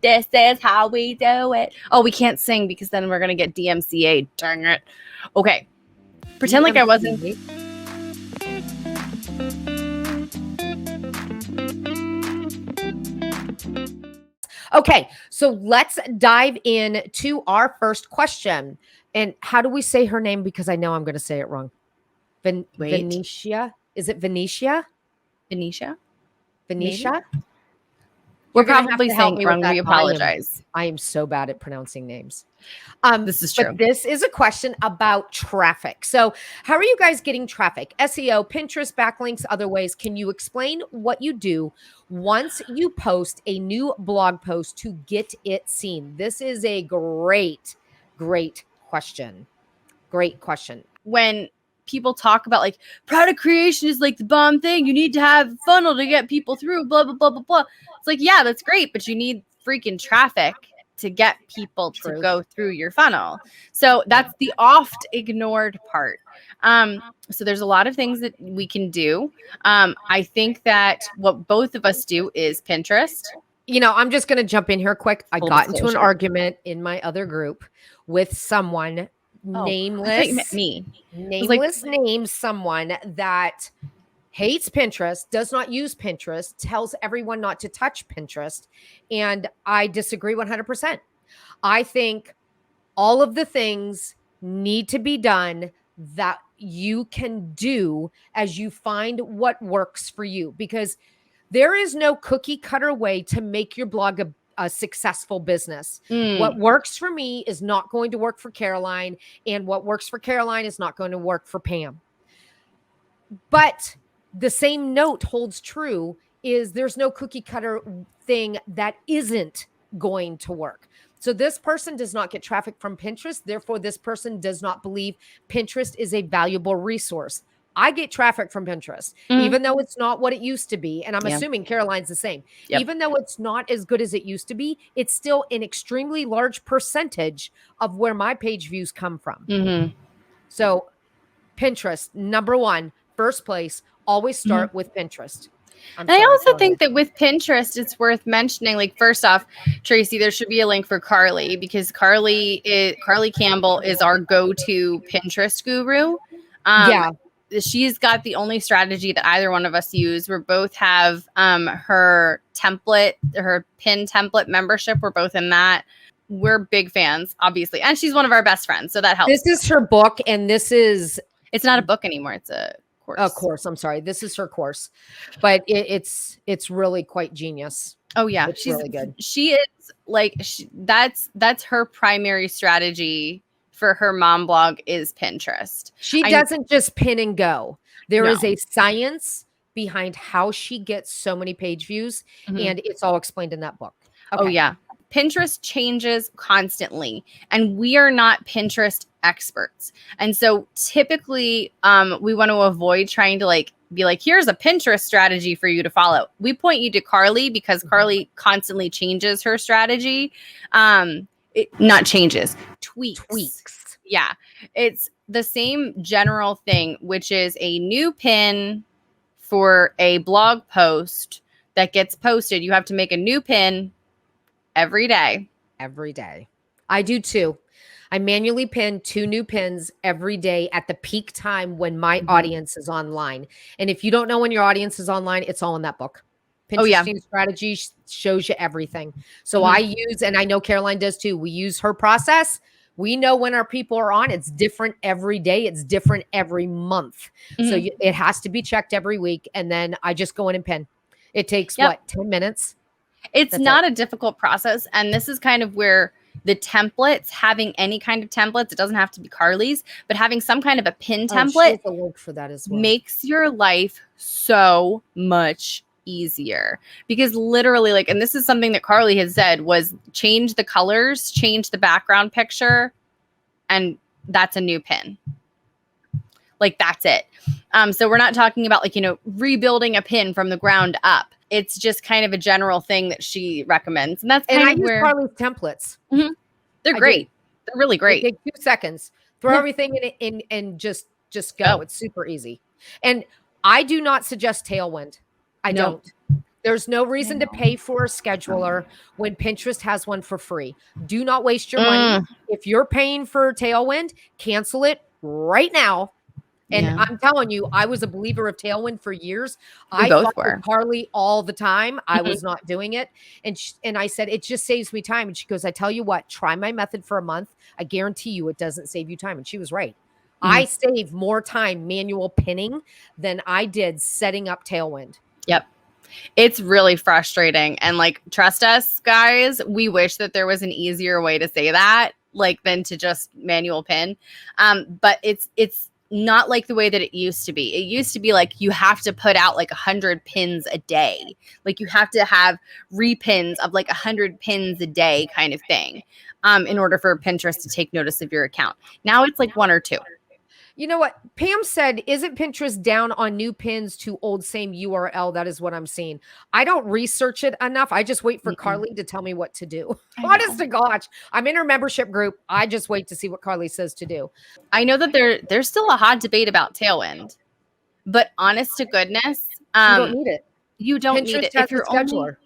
This is how we do it. Oh, we can't sing because then we're going to get DMCA. Dang it. Okay. Pretend like I wasn't. Okay, so let's dive into our first question. And how do we say her name? Because I know I'm going to say it wrong. Venetia? Is it Venetia? Venetia? Venetia? We're probably saying it wrong. We apologize. I am so bad at pronouncing names. This is true. But this is a question about traffic. So how are you guys getting traffic? SEO, Pinterest, backlinks, other ways. Can you explain what you do once you post a new blog post to get it seen? This is a great question. Great question. When people talk about like product creation is like the bomb thing, you need to have a funnel to get people through, blah, blah, blah, blah, blah. It's like, yeah, that's great, but you need freaking traffic to get people to go through your funnel. So that's the oft ignored part. So there's a lot of things that we can do. I think that what both of us do is Pinterest. You know, I'm just going to jump in here quick. I got into an argument in my other group with someone nameless name someone that hates Pinterest, does not use Pinterest, tells everyone not to touch Pinterest. And I disagree 100%. I think all of the things need to be done that you can do as you find what works for you, because there is no cookie cutter way to make your blog a successful business. What works for me is not going to work for Caroline, and what works for Caroline is not going to work for Pam. But the same note holds true, is there's no cookie cutter thing that isn't going to work. So this person does not get traffic from Pinterest. Therefore, this person does not believe Pinterest is a valuable resource. I get traffic from Pinterest, even though it's not what it used to be. And I'm assuming Caroline's the same. Yep. Even though it's not as good as it used to be, it's still an extremely large percentage of where my page views come from. So Pinterest, number one, first place, always start with Pinterest. I also think that with Pinterest, it's worth mentioning, like, first off, Tracy, there should be a link for Carly, because Carly Campbell is our go-to Pinterest guru. She's got the only strategy that either one of us use. We both have her pin template membership. We're both in that. We're big fans, obviously. And she's one of our best friends, so that helps. This is her book, and it's not a book anymore. It's a course. A course. I'm sorry. This is her course, but it's really quite genius. Oh yeah. She's really good. She is like, that's her primary strategy for her mom blog is Pinterest. She doesn't just pin and go. There is a science behind how she gets so many page views, and it's all explained in that book. Okay. Oh yeah. Pinterest changes constantly, and we are not Pinterest experts. And so typically we want to avoid trying to be like, here's a Pinterest strategy for you to follow. We point you to Carly, because Carly constantly changes her strategy. Tweaks. Yeah. It's the same general thing, which is a new pin for a blog post that gets posted. You have to make a new pin every day. I do too. I manually pin 2 new pins every day at the peak time when my audience is online. And if you don't know when your audience is online, it's all in that book. Pinterest strategy shows you everything. So I use, and I know Caroline does too, we use her process. We know when our people are on. It's different every day. It's different every month. So it has to be checked every week. And then I just go in and pin. It takes 10 minutes? It's not a difficult process. And this is kind of where the templates, having any kind of templates, it doesn't have to be Carly's, but having some kind of a pin template a link for that as well, makes your life so much easier. Because literally, and this is something that Carly has said, was change the colors, change the background picture, and that's a new pin. That's it. So we're not talking about rebuilding a pin from the ground up. It's just kind of a general thing that she recommends. And that's kind of where Carly's templates. They're great. They're really great. They take 2 seconds. Throw everything in and just go. It's super easy. And I do not suggest Tailwind. I don't. There's no reason to pay for a scheduler when Pinterest has one for free. Do not waste your money. If you're paying for Tailwind, cancel it right now. And I'm telling you, I was a believer of Tailwind for years. I fought with Carly all the time. I was not doing it. And I said, it just saves me time. And she goes, I tell you what, try my method for a month. I guarantee you it doesn't save you time. And she was right. I save more time manual pinning than I did setting up Tailwind. Yep. It's really frustrating. And like, trust us, guys, we wish that there was an easier way to say that, like, than to just manual pin. But it's not like the way that it used to be. It used to be like you have to put out like 100 pins a day. Like you have to have repins of like 100 pins a day kind of thing in order for Pinterest to take notice of your account. Now it's like 1 or 2. You know what? Pam said, isn't Pinterest down on new pins to old same URL? That is what I'm seeing. I don't research it enough. I just wait for Carly to tell me what to do. Honest to gosh. I'm in her membership group. I just wait to see what Carly says to do. I know that there's still a hot debate about Tailwind, but honest to goodness, you don't need it. You don't Pinterest need it. If you're scheduler.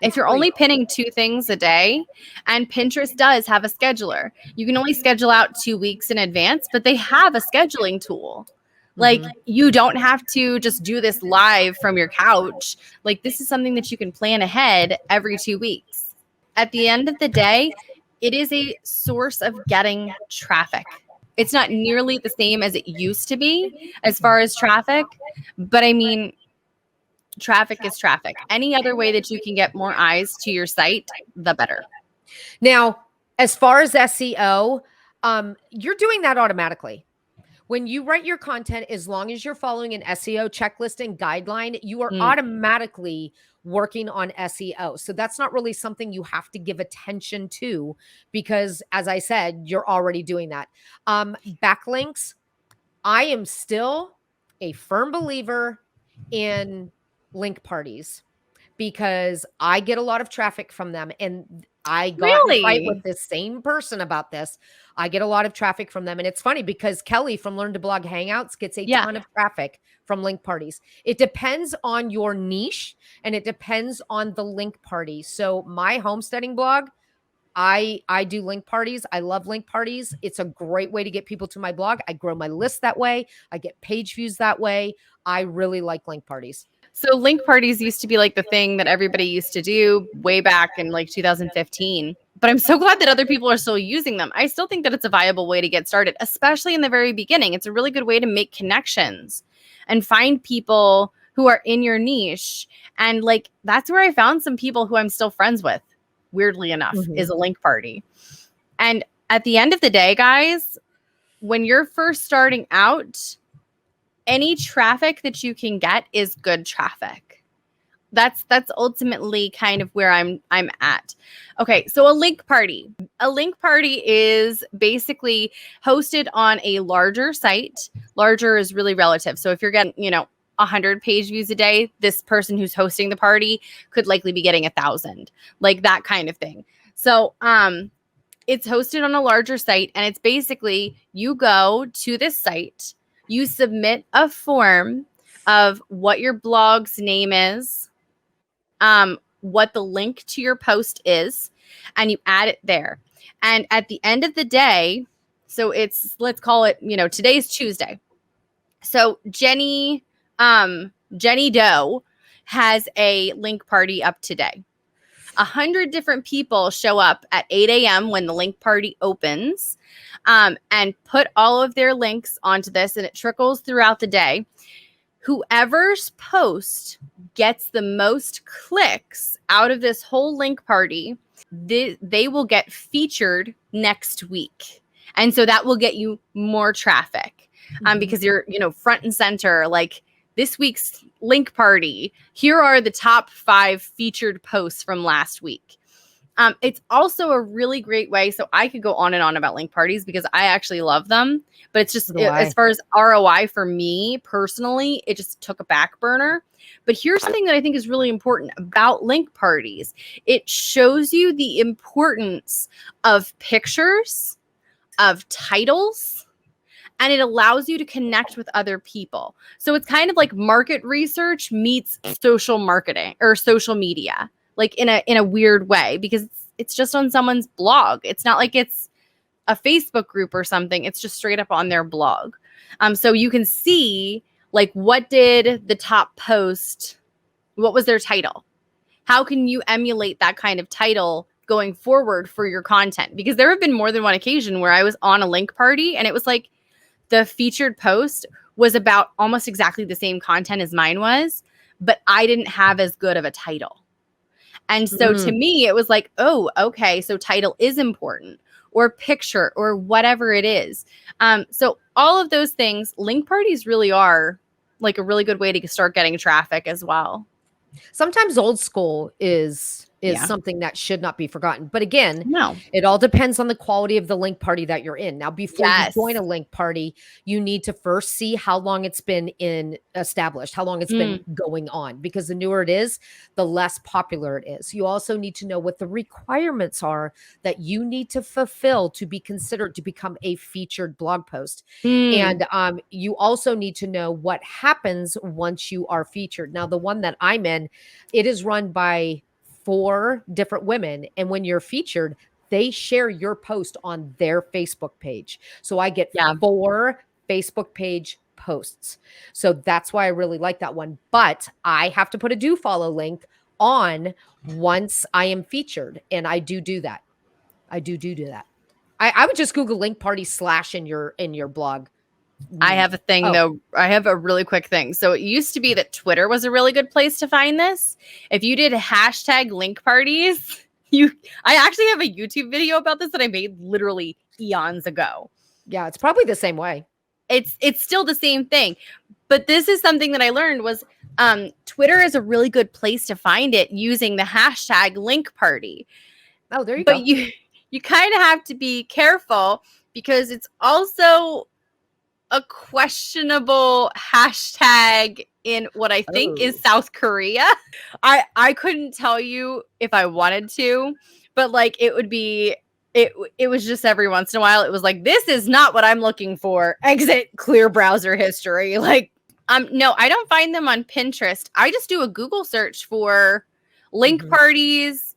If you're only pinning 2 things a day, and Pinterest does have a scheduler, you can only schedule out 2 weeks in advance, but they have a scheduling tool. Like you don't have to just do this live from your couch. Like this is something that you can plan ahead every 2 weeks. At the end of the day, it is a source of getting traffic. It's not nearly the same as it used to be as far as traffic, but I mean, traffic is traffic. Any other way that you can get more eyes to your site, the better. Now, as far as SEO, you're doing that automatically. When you write your content, as long as you're following an SEO checklist and guideline, you are automatically working on SEO. So that's not really something you have to give attention to because, as I said, you're already doing that. Backlinks, I am still a firm believer in link parties because I get a lot of traffic from them. And I got in a fight with this same person about this. I get a lot of traffic from them. And it's funny because Kelly from Learn to Blog Hangouts gets a ton of traffic from link parties. It depends on your niche and it depends on the link party. So my homesteading blog, I do link parties. I love link parties. It's a great way to get people to my blog. I grow my list that way. I get page views that way. I really like link parties. So link parties used to be like the thing that everybody used to do way back in like 2015. But I'm so glad that other people are still using them. I still think that it's a viable way to get started, especially in the very beginning. It's a really good way to make connections and find people who are in your niche. And like, that's where I found some people who I'm still friends with, weirdly enough, is a link party. And at the end of the day, guys, when you're first starting out, any traffic that you can get is good traffic. That's ultimately kind of where I'm at. Okay, so a link party. A link party is basically hosted on a larger site. Larger is really relative. So if you're getting, 100 page views a day, this person who's hosting the party could likely be getting 1,000, like that kind of thing. So it's hosted on a larger site, and it's basically you go to this site, you submit a form of what your blog's name is, what the link to your post is, and you add it there. And at the end of the day, so let's call it, today's Tuesday. So Jenny Doe has a link party up today. 100 different people show up at 8 a.m. when the link party opens, and put all of their links onto this, and it trickles throughout the day. Whoever's post gets the most clicks out of this whole link party, they will get featured next week. And so that will get you more traffic because you're, front and center, like this week's link party. Here are the top 5 featured posts from last week. It's also a really great way. So I could go on and on about link parties because I actually love them, but it's just as far as ROI for me personally, it just took a back burner. But here's something that I think is really important about link parties. It shows you the importance of pictures, of titles, and it allows you to connect with other people. So it's kind of like market research meets social marketing or social media, like in a weird way, because it's just on someone's blog. It's not like it's a Facebook group or something. It's just straight up on their blog. So you can see like what did the top post, what was their title? How can you emulate that kind of title going forward for your content? Because there have been more than one occasion where I was on a link party and it was like the featured post was about almost exactly the same content as mine was, but I didn't have as good of a title. And so to me, it was like, oh, okay, so title is important, or picture, or whatever it is. So all of those things, link parties really are like a really good way to start getting traffic as well. Sometimes old school is something that should not be forgotten. But again, it all depends on the quality of the link party that you're in. Now, before you join a link party, you need to first see how long it's been established, how long it's been going on, because the newer it is, the less popular it is. You also need to know what the requirements are that you need to fulfill to be considered to become a featured blog post. And you also need to know what happens once you are featured. Now, the one that I'm in, it is run by 4 different women. And when you're featured, they share your post on their Facebook page. So I get 4 Facebook page posts. So that's why I really like that one. But I have to put a do follow link on once I am featured. And I do that. I do that. I would just Google link party / in your blog. I have a thing though. I have a really quick thing. So it used to be that Twitter was a really good place to find this. If you did hashtag link parties, I actually have a YouTube video about this that I made literally eons ago. Yeah, it's probably the same way. It's still the same thing. But this is something that I learned was Twitter is a really good place to find it using the hashtag link party. Oh, there you go. But you kind of have to be careful because it's also a questionable hashtag in what I think is South Korea. I couldn't tell you if I wanted to, but like it would be it was just every once in a while it was like, this is not what I'm looking for. Exit clear browser history. Like no, I don't find them on Pinterest. I just do a Google search for link parties,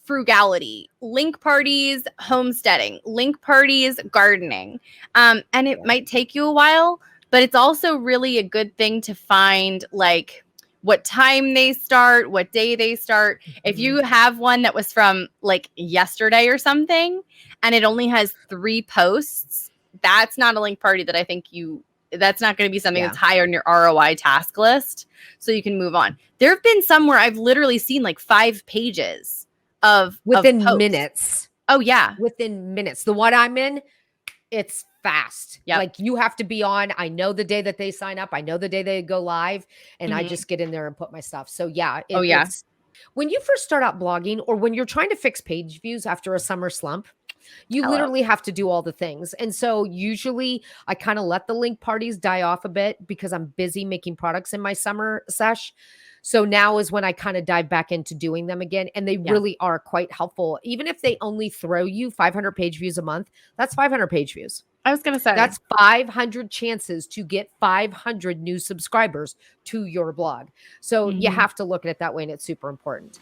frugality, link parties, homesteading, link parties, gardening. And it might take you a while, but it's also really a good thing to find like what time they start, what day they start. If you have one that was from like yesterday or something, and it only has 3 posts, that's not a link party that I think that's not going to be something that's higher on your ROI task list. So you can move on. There have been some where I've literally seen like 5 pages within minutes. Oh yeah. Within minutes. The one I'm in, it's fast. Like you have to be on. I know the day that they sign up. I know the day they go live, and I just get in there and put my stuff. So yeah. It's, when you first start out blogging, or when you're trying to fix page views after a summer slump, you literally have to do all the things. And so usually I kind of let the link parties die off a bit because I'm busy making products in my summer sesh. So now is when I kind of dive back into doing them again. And they really are quite helpful. Even if they only throw you 500 page views a month, that's 500 page views. I was going to say that's 500 chances to get 500 new subscribers to your blog. So you have to look at it that way, and it's super important.